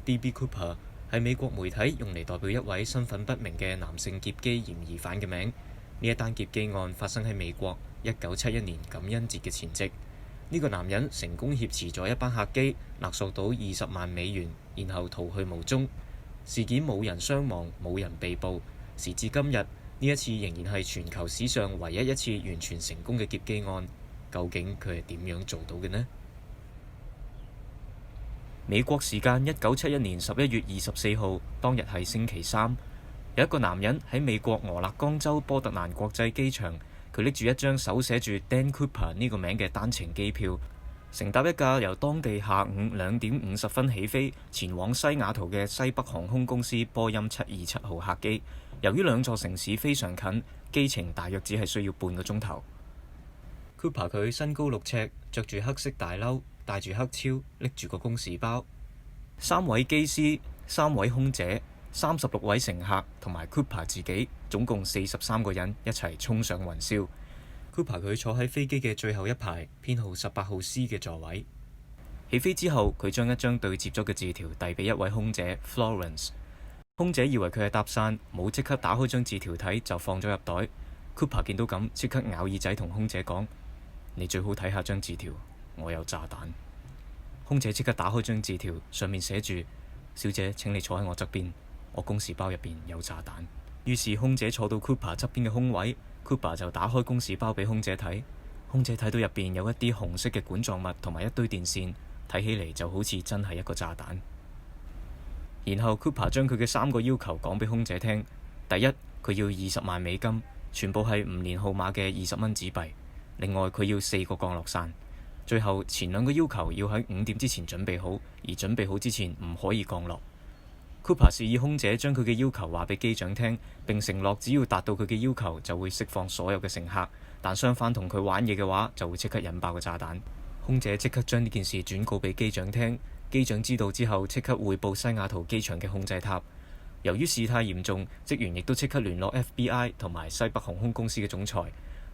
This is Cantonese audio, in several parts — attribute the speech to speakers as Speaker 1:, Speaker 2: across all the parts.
Speaker 1: D.B. Cooper 係美國媒體用嚟代表一位身份不明嘅男性劫機嫌疑犯嘅名。呢一單劫機案發生喺美國1971年感恩節嘅前夕。呢個男人成功挾持咗一班客機，勒索到20萬美元，然後逃去無蹤。事件冇人傷亡，冇人被捕。時至今日，呢一次仍然係全球史上唯一一次完全成功嘅劫機案。究竟佢係點樣做到嘅呢？美國時間1971年11月24號，當日係星期三，有一個男人喺美國俄勒岡州波特蘭國際機場，佢拎住一張手寫住 Dan Cooper 呢個名嘅單程機票，乘搭一架由當地下午2點50分起飛，前往西雅圖嘅西北航空公司波音727號客機。由於兩座城市非常近，機程大約只係需要半個鐘頭。Cooper 佢身高6尺，着住黑色大褸，戴住黑超，拎住個公事包。3位機師、3位空姐、36位乘客同埋 Cooper 自己，總共43個人一齊衝上雲霄。Cooper 佢坐喺飛機嘅最後一排，編號18號 C 嘅座位。起飛之後，佢將一張對接咗嘅字條遞俾一位空姐 Florence。空姐以為佢係搭訕，冇即刻打開張字條睇，就放咗入袋。Cooper 見到咁，即刻咬耳仔同空姐講：你最好睇下張字條，我有炸彈。空姐即刻打開張字條，上面寫住：小姐，請你坐喺我側邊，我公事包入邊有炸彈。於是空姐坐到 Cooper 側邊嘅空位，Cooper 就打開公事包俾空姐睇。空姐睇到入邊有一啲紅色嘅管狀物同埋一堆電線，睇起嚟就好似真係一個炸彈。然後 Cooper 將佢嘅3個要求講俾空姐聽。第一，佢要20萬美金，全部係5年號碼嘅20蚊紙幣。另外，佢要4個降落傘。最後前2個要求要喺5點之前準備好，而準備好之前唔可以降落。Cooper 示意空姐將佢嘅要求話俾機長聽，並承諾只要達到佢嘅要求就會釋放所有嘅乘客，但相反同佢玩嘢嘅話就會即刻引爆個炸彈。空姐即刻將呢件事轉告俾機長聽。機長知道之後，即刻匯報西雅圖機場嘅控制塔。由於事態嚴重，職員亦都即刻聯絡 FBI 同埋西北航空公司嘅總裁。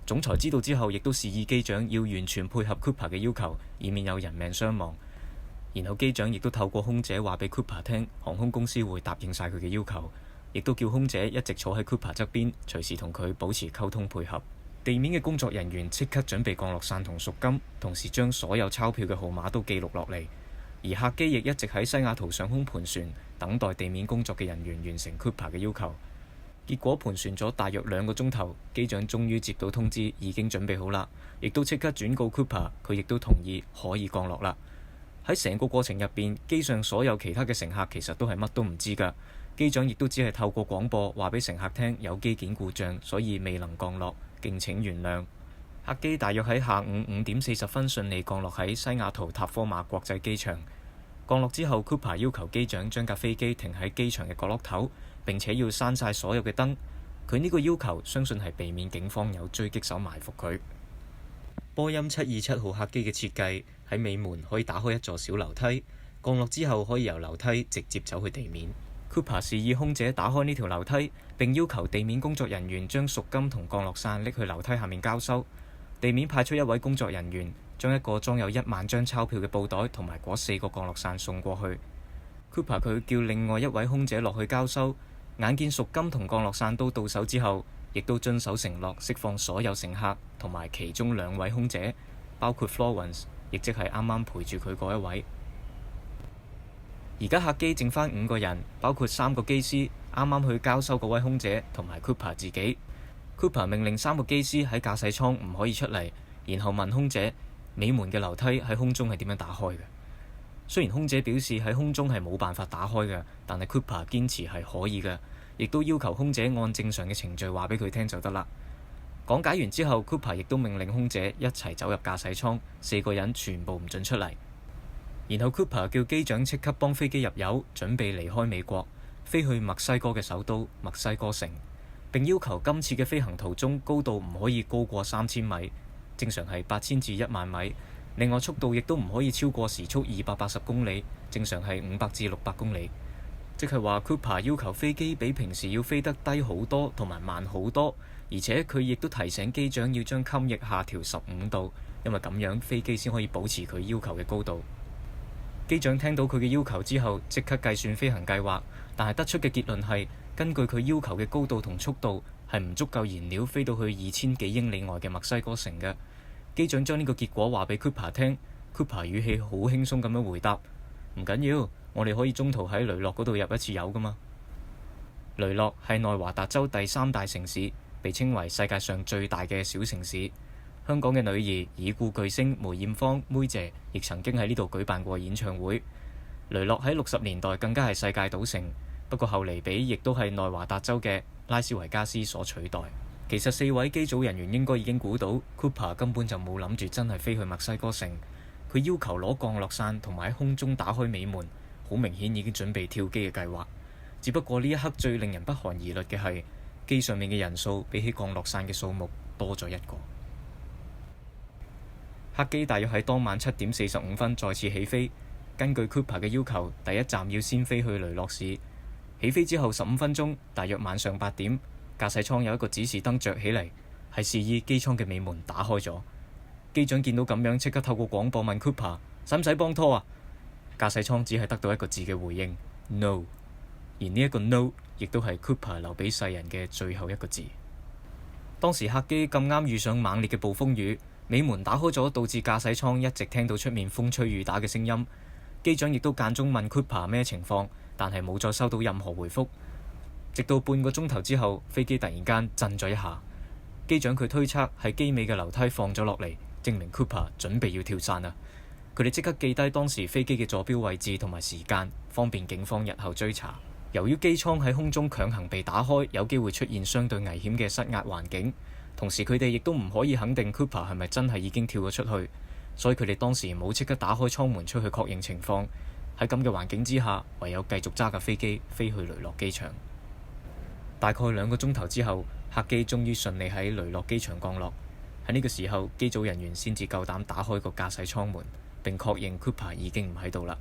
Speaker 1: 總裁知道之後，亦都示意機長要完全配合 Cooper 嘅要求，以免有人命傷亡。然後機長亦都透過空姐話俾 Cooper 聽，航空公司會答應晒佢嘅要求，亦都叫空姐一直坐喺 Cooper 側邊，隨時同佢保持溝通配合。地面嘅工作人員即刻準備降落傘同贖金，同時將所有鈔票嘅號碼都記錄落嚟。而客機亦一直喺西雅圖上空盤旋，等待地面工作嘅人員完成 Cooper 嘅要求。結果盤旋咗大約2個鐘頭，機長終於接到通知，已經準備好啦，亦都即刻轉告 Cooper，佢亦都同意可以降落啦。喺成個過程入邊，機上所有其他嘅乘客其實都係乜都唔知㗎。機長亦都只係透過廣播話俾乘客聽有機件故障，所以未能降落，敬請原諒。客機大約喺下午5點40分順利降落喺西雅圖塔科馬國際機場。降落之後 Cooper 要求機長將架飛機停喺機場嘅角落頭，並且要閂晒所有嘅燈。佢呢個要求相信係避免警方有狙擊手埋伏佢。波音727號客機嘅設計喺尾門可以打開一座小樓梯，降落之後可以由樓梯直接走去地面。Cooper 示意空姐打開呢條樓梯，並要求地面工作人員將贖金同降落傘拎去樓梯下面交收。地面派出一位工作人員，將一個裝有1萬張鈔票嘅布袋同埋嗰4個降落傘送過去。Cooper 佢叫另外一位空姐落去交收。眼見贖金同降落傘都到手之後，亦都遵守承諾釋放所有乘客同埋其中2位空姐，包括 Florence， 亦即係啱啱陪住佢嗰一位。而家客機剩返5個人，包括3個機師、啱啱去交收嗰位空姐同埋 Cooper 自己。Cooper 命令3個機師喺駕駛艙唔可以出嚟，然後問空姐尾門嘅樓梯喺空中係點樣打開嘅。雖然空姐表示喺空中係冇辦法打開嘅，但係 Cooper 堅持係可以嘅，亦都要求空姐按正常嘅程序話俾佢聽就得啦。講解完之後 Cooper 亦都命令空姐一齊走入駕駛艙，4個人全部唔准出嚟。然後 Cooper 叫機長即刻幫飛機入油，準備離開美國，飛去墨西哥嘅首都墨西哥城。並要求今次嘅飛行途中高度唔可以高過3000米，正常係8000至1萬米。另外速度亦都唔可以超過時速280公里，正常係500至600公里。即係話 Cooper 要求飛機比平時要飛得低好多同埋慢好多，而且佢亦都提醒機長要將襟翼下調15度，因為咁樣飛機先可以保持佢要求嘅高度。機長聽到佢嘅要求之後，即刻計算飛行計劃，但係得出嘅結論係，根據佢要求嘅高度同速度，係唔足夠燃料飛到去2000幾英里外嘅墨西哥城嘅。機長將呢個結果話俾 Cooper 聽，Cooper 語氣好輕鬆咁樣回答：唔緊要，我哋可以中途喺雷諾嗰度入一次油㗎嘛。雷諾係內華達州第3大城市，被稱為世界上最大嘅小城市。香港嘅女兒已故巨星梅艷芳妹姐亦曾經喺呢度舉辦過演唱會。雷諾喺60年代更加係世界賭城，不過後嚟俾亦都係內華達州嘅拉斯維加斯所取代。其實4位機組人員應該已經估到 Cooper 根本就冇諗住真係飛去墨西哥城，佢要求攞降落傘同埋喺空中打開尾門，好明顯已經準備跳機嘅計劃。只不過呢一刻最令人不寒而慄嘅係，機上面嘅人數比起降落傘嘅數目多咗一個。客機大約喺當晚7點45分再次起飛。根據 Cooper 嘅要求，第一站要先飛去雷諾市。起飛之後15分鐘，大約晚上8點，駕駛艙有一個指示燈着起嚟，係示意機艙嘅尾門打開咗。機長見到咁樣，即刻透過廣播問 Cooper 使唔使幫拖啊？駕駛艙只係得到一個字嘅回應 No。而呢一個 no 亦都係 Cooper 留俾世人嘅最後一個字。當時客機咁啱遇上猛烈嘅暴風雨，尾門打開咗，導致駕駛艙一直聽到出面風吹雨打嘅聲音。機長亦都間中問 Cooper 咩情況，但係冇再收到任何回覆。直到半個鐘頭之後，飛機突然間震咗一下。機長佢推測係機尾嘅樓梯放咗落嚟，證明 Cooper 準備要跳傘啦。佢哋即刻記低當時飛機嘅坐標位置同埋時間，方便警方日後追查。由於機艙喺空中強行被打開，有機會出現相對危險嘅失壓環境，同時佢哋亦都唔可以肯定 Cooper 係咪真係已經跳咗出去，所以佢哋當時冇即刻打開艙門出去確認情況。喺咁嘅環境之下，唯有繼續揸架飛機飛去雷諾機場。大概2個鐘頭之後，客機終於順利喺雷諾機場降落。喺呢個時候，機組人員先至夠膽打開個駕駛艙門，並確認 Cooper 已經唔喺度啦。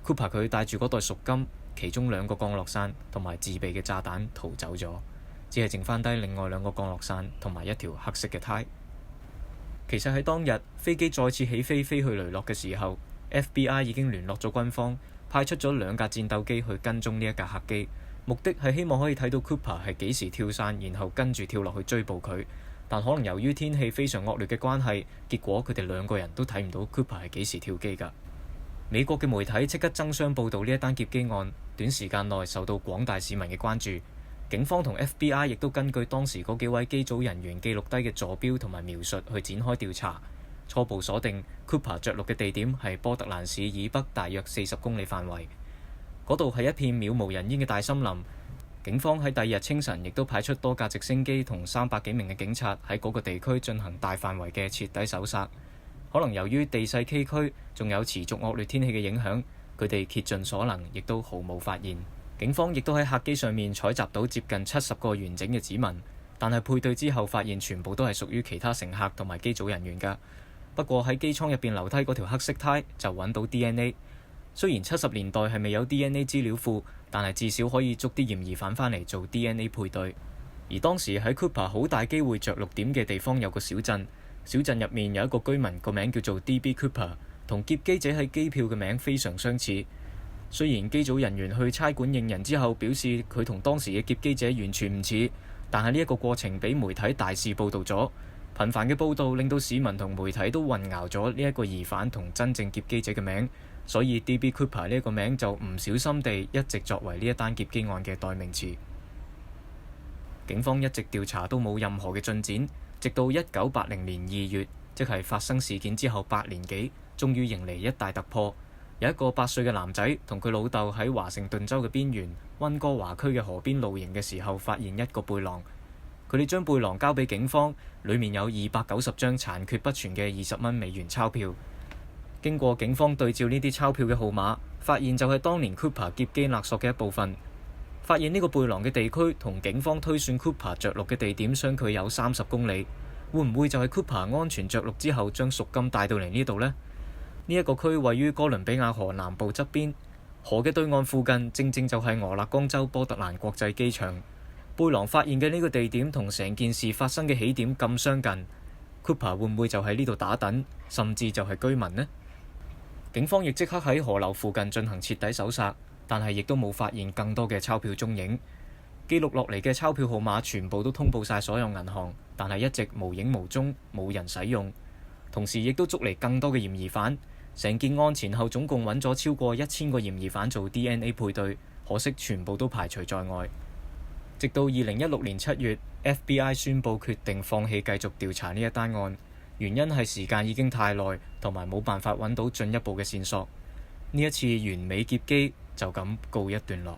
Speaker 1: Cooper 佢帶住嗰袋贖金，其中2個降落傘同埋自備嘅炸彈逃走咗，只係剩翻低另外2個降落傘同埋一條黑色嘅呔。其實喺當日飛機再次起飛飛去雷諾嘅時候， FBI 已經聯絡咗軍方，派出咗2架戰鬥機去跟蹤呢一架客機，目的係希望可以睇到 Cooper 係幾時跳傘，然後跟住跳落去追捕佢。但可能由於天氣非常惡劣嘅關係，結果佢哋2個人都睇唔到 Cooper 係幾時跳機㗎。美國嘅媒體即刻爭相報導呢一單劫機案，短時間內受到廣大市民嘅關注。警方同 FBI 亦都根據當時嗰幾位機組人員記錄低嘅坐標同埋描述去展開調查，初步鎖定 Cooper 着陸嘅地點係波特蘭市以北大約40公里範圍，嗰度係一片渺無人煙嘅大森林。警方喺第2日清晨亦都派出多架直升機同300幾名嘅警察喺嗰個地區進行大範圍嘅徹底搜查。可能由於地勢崎嶇，仲有持續惡劣天氣嘅影響，佢哋竭盡所能，亦都毫無發現。警方亦都喺客機上面採集到接近70個完整嘅指紋，但係配對之後發現全部都係屬於其他乘客同埋機組人員㗎。不過喺機艙入邊留低嗰條黑色呔就揾到 DNA。雖然70年代係未有 DNA 資料庫，但係至少可以捉啲嫌疑犯返嚟做 DNA 配對。而當時喺 Cooper 好大機會着陸點嘅地方有個小鎮。小鎮入面有一個居民，個名叫做 D.B. Cooper， 同劫機者喺機票嘅名非常相似。雖然機組人員去差館認人之後表示佢同當時嘅劫機者完全唔似，但係呢一個過程俾媒體大肆報導咗。頻繁嘅報導令到市民同媒體都混淆咗呢一個疑犯同真正劫機者嘅名，所以 D.B. Cooper 呢一個名就唔小心地一直作為呢一單劫機案嘅代名詞。警方一直調查都冇任何嘅進展。直到1980年2月，即係發生事件之後8年幾，終於迎嚟一大突破。有一個8歲嘅男仔同佢老豆喺華盛頓州嘅邊緣溫哥華區嘅河邊露營嘅時候，發現一個背囊。佢哋將背囊交俾警方，裡面有290張殘缺不全嘅$20鈔票。經過警方對照呢啲鈔票嘅號碼，發現就係當年 Cooper 劫機勒索嘅一部分。發現呢個背囊嘅地區同警方推算 Cooper 着陸嘅地點相距有30公里，會唔會就係 Cooper 安全着陸之後將贖金帶到嚟呢度呢？呢一個區位於哥倫比亞河南部側邊，河嘅對岸附近正正就係俄勒岡州波特蘭國際機場。背囊發現嘅呢個地點同成件事發生嘅起點咁相近，Cooper 會唔會就喺呢度打躉，甚至就係居民呢？警方亦即刻喺河流附近進行徹底搜查，但係亦都冇發現更多嘅鈔票蹤影。記錄落嚟嘅鈔票號碼全部都通報晒所有銀行，但係一直無影無蹤，冇人使用。同時亦都捉嚟更多嘅嫌疑犯。成件案前後總共揾咗超過1000個嫌疑犯做 DNA 配對，可惜全部都排除在外。直到2016年7月，FBI 宣布決定放棄繼續調查呢一單案，原因係時間已經太耐，同埋冇辦法揾到進一步嘅線索。呢一次完美劫機就咁告一段落。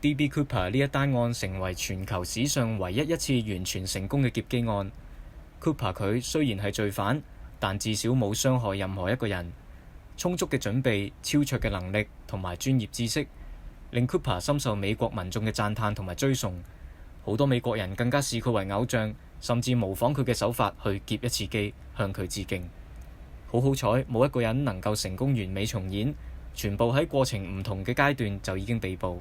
Speaker 1: D.B. Cooper 呢一單案成為全球史上唯一一次完全成功嘅劫機案。Cooper 佢雖然係罪犯，但至少冇傷害任何一個人。充足嘅準備、超卓嘅能力同埋專業知識，令 Cooper 深受美國民眾嘅讚歎同埋追崇。好多美國人更加視佢為偶像，甚至模仿佢嘅手法去劫一次機，向佢致敬。好彩，冇一個人能夠成功完美重演，全部喺過程唔同嘅階段就已經被捕。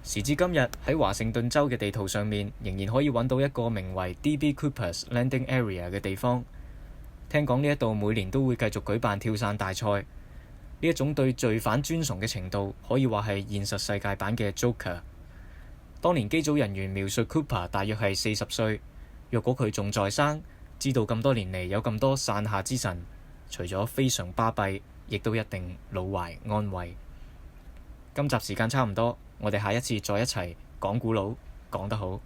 Speaker 1: 時至今日，喺華盛頓州嘅地圖上面，仍然可以揾到一個名為 D.B. Cooper's Landing Area 嘅地方。聽講呢一度每年都會繼續舉辦跳傘大賽。呢一種對罪犯尊崇嘅程度，可以話係現實世界版嘅 Joker。當年機組人員描述 Cooper 大約係40歲。若果佢仲在生，知道咁多年嚟有咁多傘下之神，除咗非常巴閉，亦都一定老懷安慰。今集時間差唔多，我哋下一次再一齊講古佬，講得好。